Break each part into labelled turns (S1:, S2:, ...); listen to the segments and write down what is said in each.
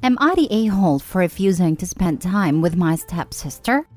S1: Am I the a-hole for refusing to spend time with my stepsister?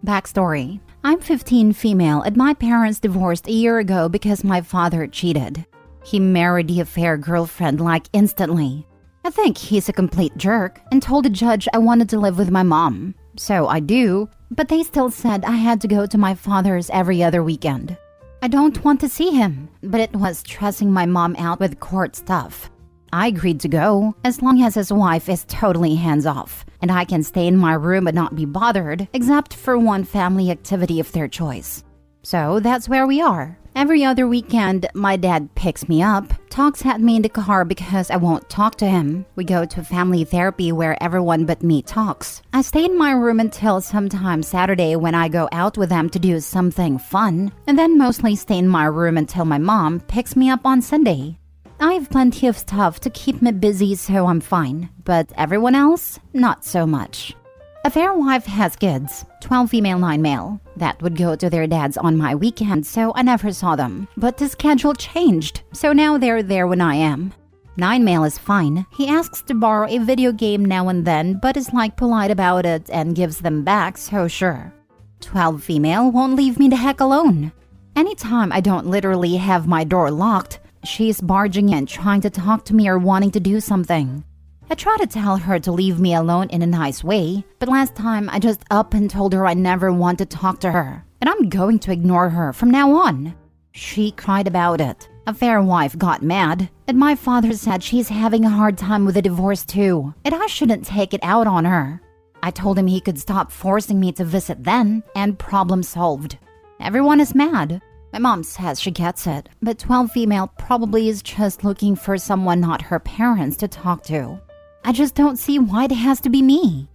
S1: Backstory. I'm 15 female and my parents divorced a year ago because my father cheated. He married the affair girlfriend like instantly. I think he's a complete jerk and told the judge I wanted to live with my mom. So I do, but they still said I had to go to my father's every other weekend. I don't want to see him, but it was stressing my mom out with court stuff. I agreed to go, as long as his wife is totally hands-off, and I can stay in my room and not be bothered, except for one family activity of their choice. So that's where we are. Every other weekend, my dad picks me up, talks at me in the car because I won't talk to him. We go to family therapy where everyone but me talks. I stay in my room until sometime Saturday when I go out with them to do something fun, and then mostly stay in my room until my mom picks me up on Sunday. I have plenty of stuff to keep me busy, so I'm fine, but everyone else, not so much. A fair wife has kids, 12 female, 9 male, that would go to their dads on my weekend, so I never saw them. But the schedule changed, so now they're there when I am. 9 male is fine. He asks to borrow a video game now and then, but is like polite about it and gives them back, so sure. 12 female won't leave me the heck alone. Anytime I don't literally have my door locked, she's barging in trying to talk to me or wanting to do something. I try to tell her to leave me alone in a nice way, but last time I just up and told her I never want to talk to her, and I'm going to ignore her from now on. She cried about it. A fair wife got mad, and my father said she's having a hard time with the divorce too, and I shouldn't take it out on her. I told him he could stop forcing me to visit then, and problem solved. Everyone is mad. My mom says she gets it, but 12 female probably is just looking for someone not her parents to talk to. I just don't see why it has to be me.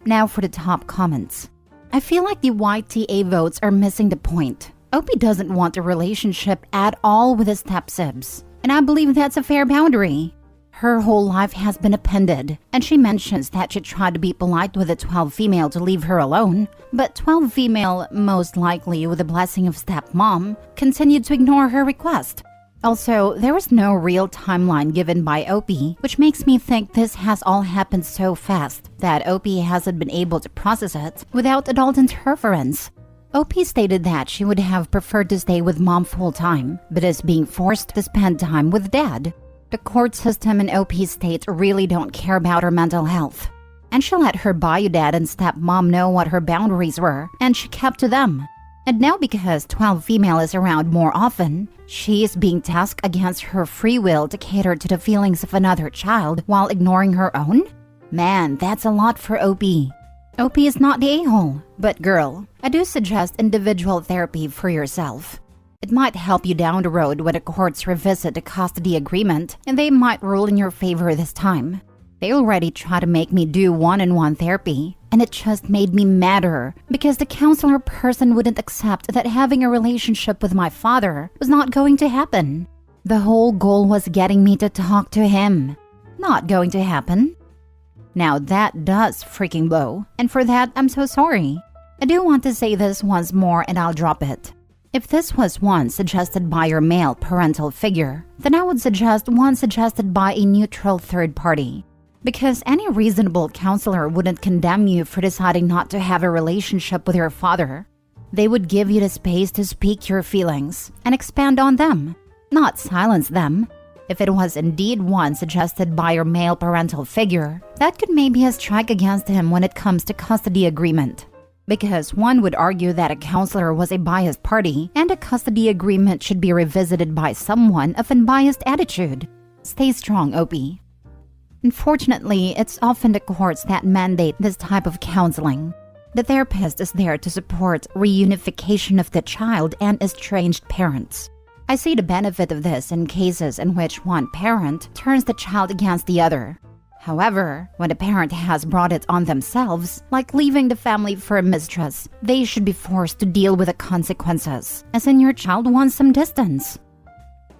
S1: Now for the top comments. I feel like the YTA votes are missing the point. Opie doesn't want a relationship at all with his stepsibs, and I believe that's a fair boundary. Her whole life has been appended, and she mentions that she tried to be polite with the 12 female to leave her alone, but 12 female, most likely with the blessing of stepmom, continued to ignore her request. Also, there was no real timeline given by Opie, which makes me think this has all happened so fast that Opie hasn't been able to process it without adult interference. Opie stated that she would have preferred to stay with mom full-time, but is being forced to spend time with dad. The court system in Opie's state really don't care about her mental health. And she let her bio dad and stepmom know what her boundaries were, and she kept to them. And now because 12 female is around more often, she is being tasked against her free will to cater to the feelings of another child while ignoring her own? Man, that's a lot for Opie. Opie is not the a-hole, but girl, I do suggest individual therapy for yourself. It might help you down the road when the courts revisit the custody agreement, and they might rule in your favor this time. They already tried to make me do one-on-one therapy, and it just made me madder because the counselor person wouldn't accept that having a relationship with my father was not going to happen. The whole goal was getting me to talk to him. Not going to happen. Now that does freaking blow, and for that I'm so sorry. I do want to say this once more and I'll drop it. If this was one suggested by your male parental figure, then I would suggest one suggested by a neutral third party. Because any reasonable counselor wouldn't condemn you for deciding not to have a relationship with your father. They would give you the space to speak your feelings and expand on them, not silence them. If it was indeed one suggested by your male parental figure, that could maybe a strike against him when it comes to custody agreement. Because one would argue that a counselor was a biased party and a custody agreement should be revisited by someone of unbiased attitude. Stay strong, Opie. Unfortunately, it's often the courts that mandate this type of counseling. The therapist is there to support reunification of the child and estranged parents. I see the benefit of this in cases in which one parent turns the child against the other. However, when the parent has brought it on themselves, like leaving the family for a mistress, they should be forced to deal with the consequences, as in your child wants some distance.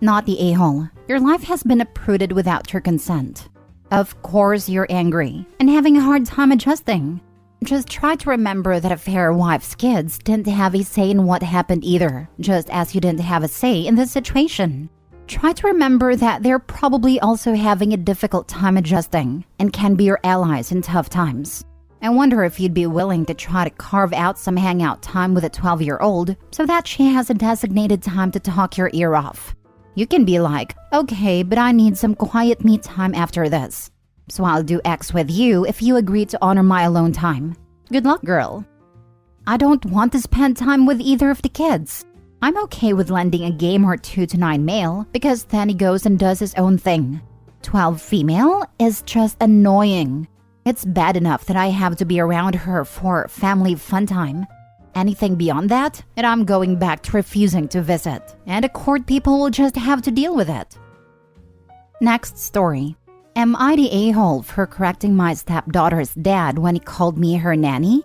S1: Not the a-hole. Your life has been uprooted without your consent. Of course you're angry and having a hard time adjusting. Just try to remember that a fair wife's kids didn't have a say in what happened either, just as you didn't have a say in this situation. Try to remember that they're probably also having a difficult time adjusting and can be your allies in tough times. I wonder if you'd be willing to try to carve out some hangout time with a 12-year-old so that she has a designated time to talk your ear off. You can be like, okay, but I need some quiet me time after this. So I'll do X with you if you agree to honor my alone time. Good luck, girl. I don't want to spend time with either of the kids. I'm okay with lending a game or two to 9 male because then he goes and does his own thing. 12 female is just annoying. It's bad enough that I have to be around her for family fun time. Anything beyond that, and I'm going back to refusing to visit, and the court people will just have to deal with it. Next story. Am I the a-hole for correcting my stepdaughter's dad when he called me her nanny?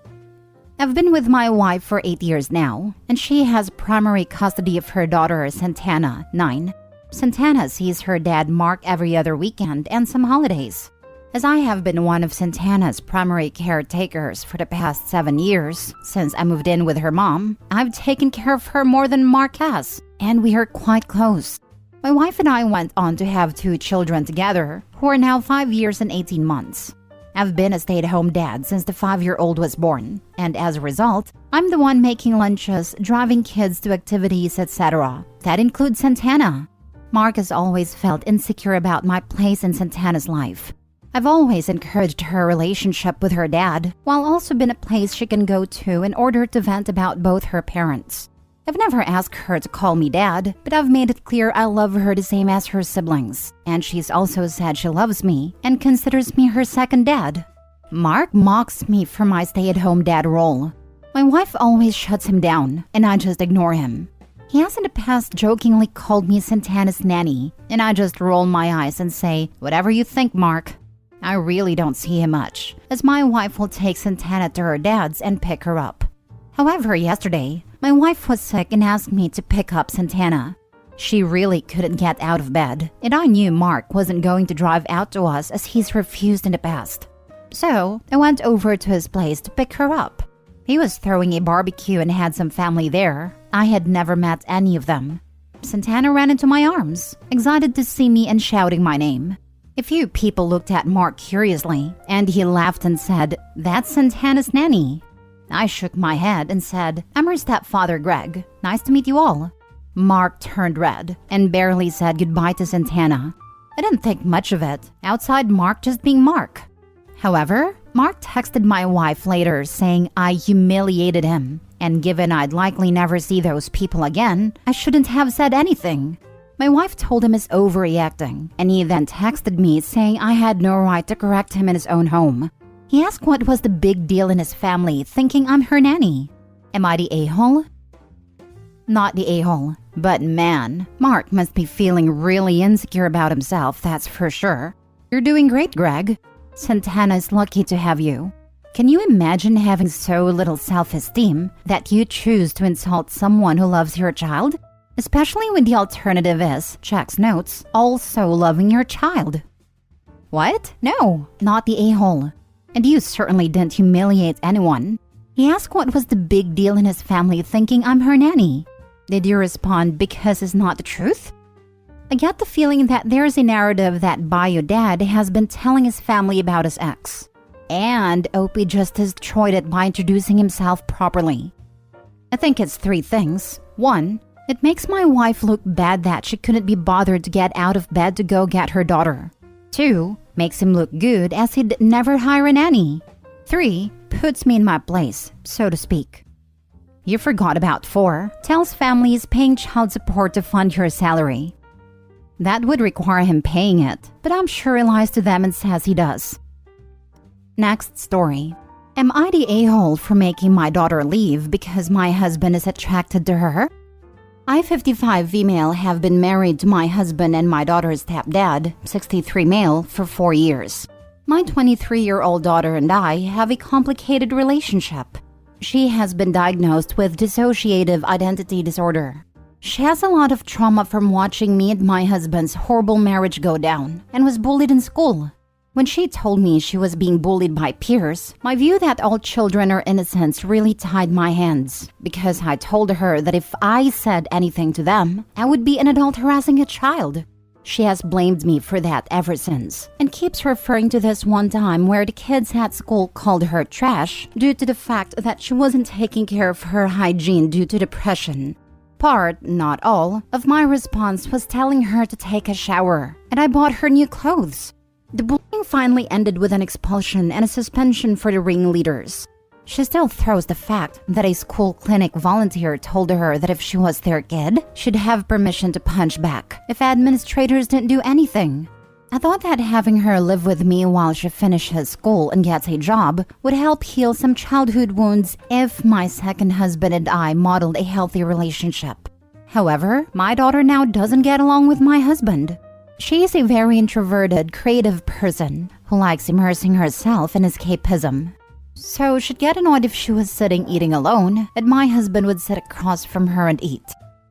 S1: I've been with my wife for 8 years now, and she has primary custody of her daughter Santana, 9. Santana sees her dad Mark every other weekend and some holidays. As I have been one of Santana's primary caretakers for the past 7 years, since I moved in with her mom, I've taken care of her more than Mark has, and we are quite close. My wife and I went on to have 2 children together, who are now 5 years and 18 months. I've been a stay-at-home dad since the 5-year-old was born, and as a result, I'm the one making lunches, driving kids to activities, etc. That includes Santana. Mark has always felt insecure about my place in Santana's life. I've always encouraged her relationship with her dad, while also been a place she can go to in order to vent about both her parents. I've never asked her to call me dad, but I've made it clear I love her the same as her siblings, and she's also said she loves me and considers me her second dad. Mark mocks me for my stay-at-home dad role. My wife always shuts him down, and I just ignore him. He has in the past jokingly called me Santana's nanny, and I just roll my eyes and say, whatever you think, Mark. I really don't see him much, as my wife will take Santana to her dad's and pick her up. However, yesterday, my wife was sick and asked me to pick up Santana. She really couldn't get out of bed, and I knew Mark wasn't going to drive out to us as he's refused in the past. So, I went over to his place to pick her up. He was throwing a barbecue and had some family there. I had never met any of them. Santana ran into my arms, excited to see me and shouting my name. A few people looked at Mark curiously, and he laughed and said, "That's Santana's nanny." I shook my head and said, "I'm her stepfather, Greg. Nice to meet you all." Mark turned red and barely said goodbye to Santana. I didn't think much of it, outside Mark just being Mark. However, Mark texted my wife later saying I humiliated him, and given I'd likely never see those people again, I shouldn't have said anything. My wife told him he's overreacting, and he then texted me saying I had no right to correct him in his own home. He asked what was the big deal in his family, thinking I'm her nanny. Am I the a-hole? Not the a-hole, but man, Mark must be feeling really insecure about himself, that's for sure. You're doing great, Greg. Santana is lucky to have you. Can you imagine having so little self-esteem that you choose to insult someone who loves your child? Especially when the alternative is, checks notes, also loving your child. What? No, not the a-hole. And you certainly didn't humiliate anyone. He asked what was the big deal in his family thinking I'm her nanny. Did you respond because it's not the truth? I get the feeling that there's a narrative that bio dad has been telling his family about his ex. And Opie just destroyed it by introducing himself properly. I think it's 3 things. 1, it makes my wife look bad that she couldn't be bothered to get out of bed to go get her daughter. 2, makes him look good as he'd never hire a nanny. 3, puts me in my place, so to speak. You forgot about 4, tells families paying child support to fund your salary. That would require him paying it, but I'm sure he lies to them and says he does. Next story. Am I the a-hole for making my daughter leave because my husband is attracted to her? I, 55 female, have been married to my husband and my daughter's stepdad, 63 male, for 4 years. My 23-year-old daughter and I have a complicated relationship. She has been diagnosed with dissociative identity disorder. She has a lot of trauma from watching me and my husband's horrible marriage go down and was bullied in school. When she told me she was being bullied by peers, my view that all children are innocent really tied my hands, because I told her that if I said anything to them, I would be an adult harassing a child. She has blamed me for that ever since, and keeps referring to this one time where the kids at school called her trash due to the fact that she wasn't taking care of her hygiene due to depression. Part, not all, of my response was telling her to take a shower, and I bought her new clothes. The bullying finally ended with an expulsion and a suspension for the ringleaders. She still throws the fact that a school clinic volunteer told her that if she was their kid, she'd have permission to punch back if administrators didn't do anything. I thought that having her live with me while she finishes school and gets a job would help heal some childhood wounds if my second husband and I modeled a healthy relationship. However, my daughter now doesn't get along with my husband. She is a very introverted, creative person who likes immersing herself in escapism. So she'd get annoyed if she was sitting eating alone and my husband would sit across from her and eat,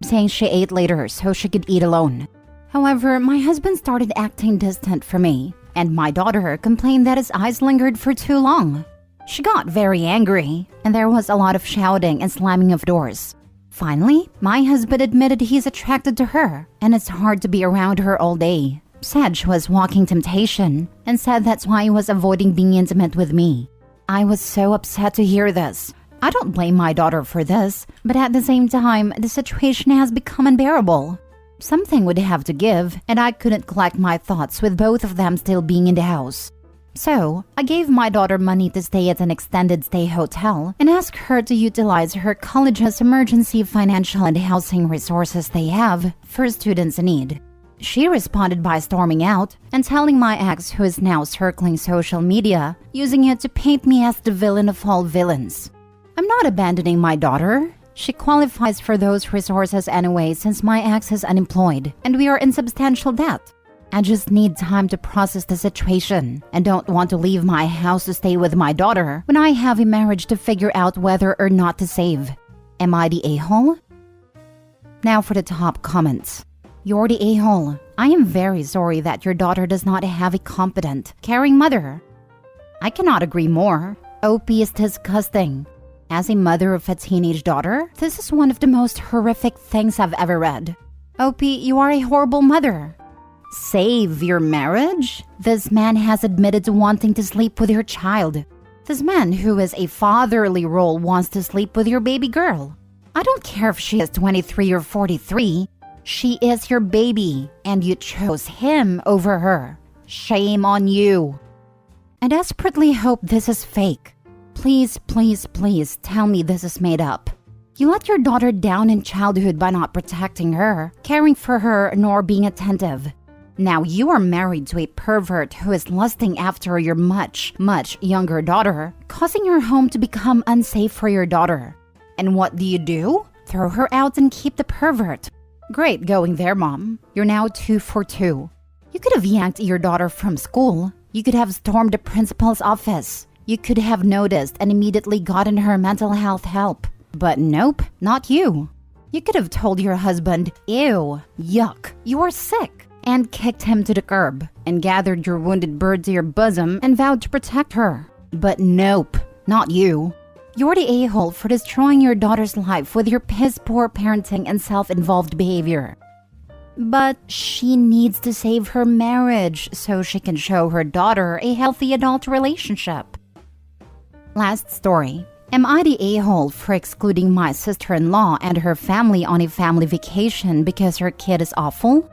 S1: saying she ate later so she could eat alone. However, my husband started acting distant for me, and my daughter complained that his eyes lingered for too long. She got very angry, and there was a lot of shouting and slamming of doors. Finally, my husband admitted he's attracted to her, and it's hard to be around her all day. Said she was walking temptation, and said that's why he was avoiding being intimate with me. I was so upset to hear this. I don't blame my daughter for this, but at the same time, the situation has become unbearable. Something would have to give, and I couldn't collect my thoughts with both of them still being in the house. So, I gave my daughter money to stay at an extended stay hotel and asked her to utilize her college's emergency financial and housing resources they have for students in need. She responded by storming out and telling my ex, who is now circling social media, using it to paint me as the villain of all villains. I'm not abandoning my daughter. She qualifies for those resources anyway since my ex is unemployed and we are in substantial debt. I just need time to process the situation and don't want to leave my house to stay with my daughter when I have a marriage to figure out whether or not to save. Am I the a-hole? Now for the top comments. You're the a-hole. I am very sorry that your daughter does not have a competent, caring mother. I cannot agree more. OP is disgusting. As a mother of a teenage daughter, this is one of the most horrific things I've ever read. OP, you are a horrible mother. Save your marriage? This man has admitted to wanting to sleep with your child. This man, who is a fatherly role, wants to sleep with your baby girl. I don't care if she is 23 or 43. She is your baby, and you chose him over her. Shame on you. I desperately hope this is fake. Please, please, please tell me this is made up. You let your daughter down in childhood by not protecting her, caring for her, nor being attentive. Now you are married to a pervert who is lusting after your much, much younger daughter, causing your home to become unsafe for your daughter. And what do? Throw her out and keep the pervert. Great going there, Mom. You're now 2 for 2. You could have yanked your daughter from school. You could have stormed the principal's office. You could have noticed and immediately gotten her mental health help. But nope, not you. You could have told your husband, ew, yuck, you are sick, and kicked him to the curb, and gathered your wounded bird to your bosom and vowed to protect her. But nope, not you. You're the a-hole for destroying your daughter's life with your piss-poor parenting and self-involved behavior. But she needs to save her marriage so she can show her daughter a healthy adult relationship. Last story. Am I the a-hole for excluding my sister-in-law and her family on a family vacation because her kid is awful?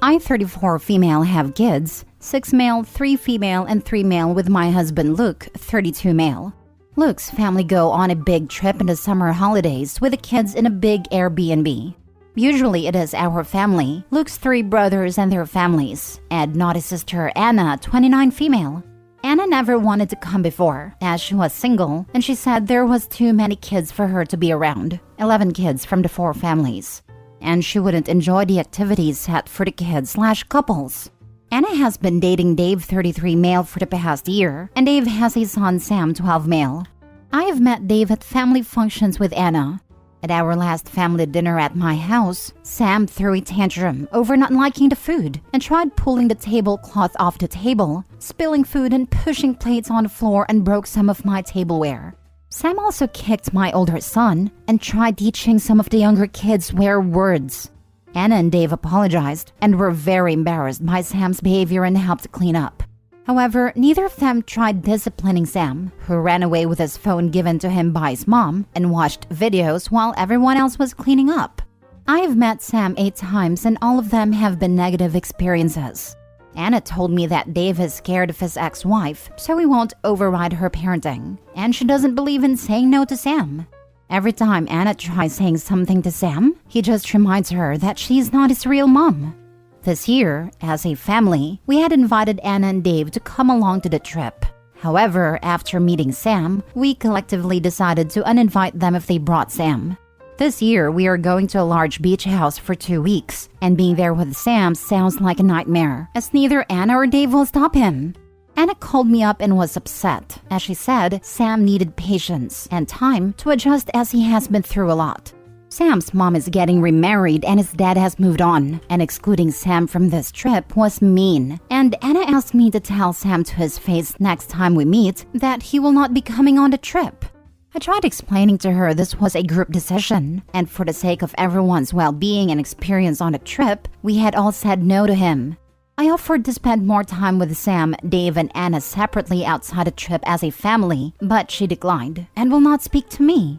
S1: I, 34 female, have kids, 6 male, 3 female, and 3 male with my husband Luke, 32 male. Luke's family go on a big trip in the summer holidays with the kids in a big Airbnb. Usually it is our family, Luke's 3 brothers and their families, and not his sister Anna, 29 female. Anna never wanted to come before, as she was single, and she said there was too many kids for her to be around, 11 kids from the 4 families. And she wouldn't enjoy the activities set for the kids/couples. Anna has been dating Dave, 33 male, for the past year, and Dave has a son, Sam, 12 male. I have met Dave at family functions with Anna. At our last family dinner at my house, Sam threw a tantrum over not liking the food and tried pulling the tablecloth off the table, spilling food and pushing plates on the floor and broke some of my tableware. Sam also kicked my older son and tried teaching some of the younger kids swear words. Anna and Dave apologized and were very embarrassed by Sam's behavior and helped clean up. However, neither of them tried disciplining Sam, who ran away with his phone given to him by his mom and watched videos while everyone else was cleaning up. I have met Sam 8 times and all of them have been negative experiences. Anna told me that Dave is scared of his ex-wife, so he won't override her parenting, and she doesn't believe in saying no to Sam. Every time Anna tries saying something to Sam, he just reminds her that she's not his real mom. This year, as a family, we had invited Anna and Dave to come along to the trip. However, after meeting Sam, we collectively decided to uninvite them if they brought Sam. This year, we are going to a large beach house for 2 weeks, and being there with Sam sounds like a nightmare, as neither Anna or Dave will stop him. Anna called me up and was upset, as she said Sam needed patience and time to adjust as he has been through a lot. Sam's mom is getting remarried and his dad has moved on, and excluding Sam from this trip was mean. And Anna asked me to tell Sam to his face next time we meet that he will not be coming on the trip. I tried explaining to her this was a group decision, and for the sake of everyone's well-being and experience on the trip, we had all said no to him. I offered to spend more time with Sam, Dave, and Anna separately outside the trip as a family, but she declined and will not speak to me.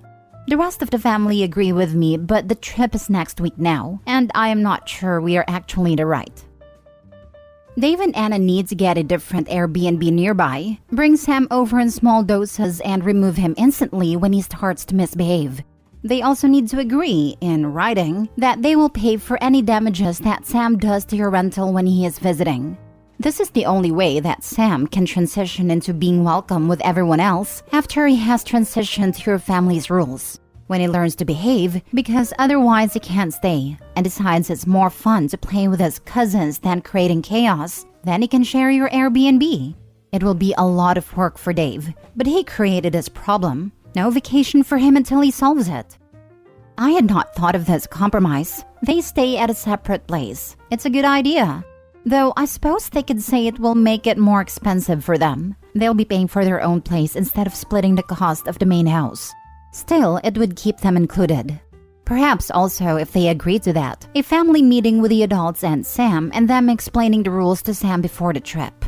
S1: The rest of the family agree with me, but the trip is next week now, and I am not sure we are actually in the right. Dave and Anna need to get a different Airbnb nearby, bring Sam over in small doses, and remove him instantly when he starts to misbehave. They also need to agree, in writing, that they will pay for any damages that Sam does to your rental when he is visiting. This is the only way that Sam can transition into being welcome with everyone else after he has transitioned to your family's rules. When he learns to behave, because otherwise he can't stay, and decides it's more fun to play with his cousins than creating chaos, then he can share your Airbnb. It will be a lot of work for Dave, but he created this problem. No vacation for him until he solves it. I had not thought of this compromise. They stay at a separate place. It's a good idea. Though I suppose they could say it will make it more expensive for them. They'll be paying for their own place instead of splitting the cost of the main house. Still, it would keep them included. Perhaps also, if they agree to that, a family meeting with the adults and Sam and them explaining the rules to Sam before the trip.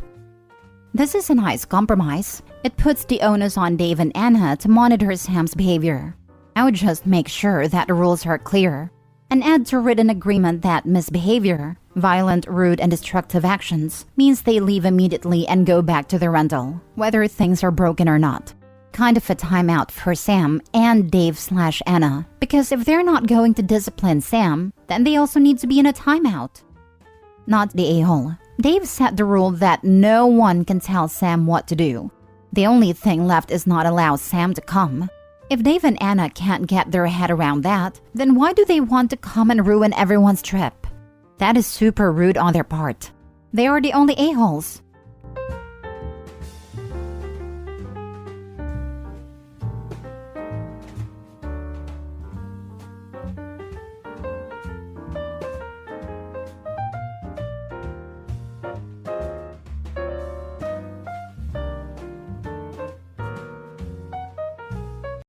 S1: This is a nice compromise. It puts the onus on Dave and Anna to monitor Sam's behavior. I would just make sure that the rules are clear and add to written agreement that misbehavior, violent, rude, and destructive actions means they leave immediately and go back to their rental, whether things are broken or not. Kind of a timeout for Sam and Dave/Anna, because if they're not going to discipline Sam, then they also need to be in a timeout. Not the a-hole. Dave set the rule that no one can tell Sam what to do. The only thing left is not allow Sam to come. If Dave and Anna can't get their head around that, then why do they want to come and ruin everyone's trip? That is super rude on their part. They are the only a-holes.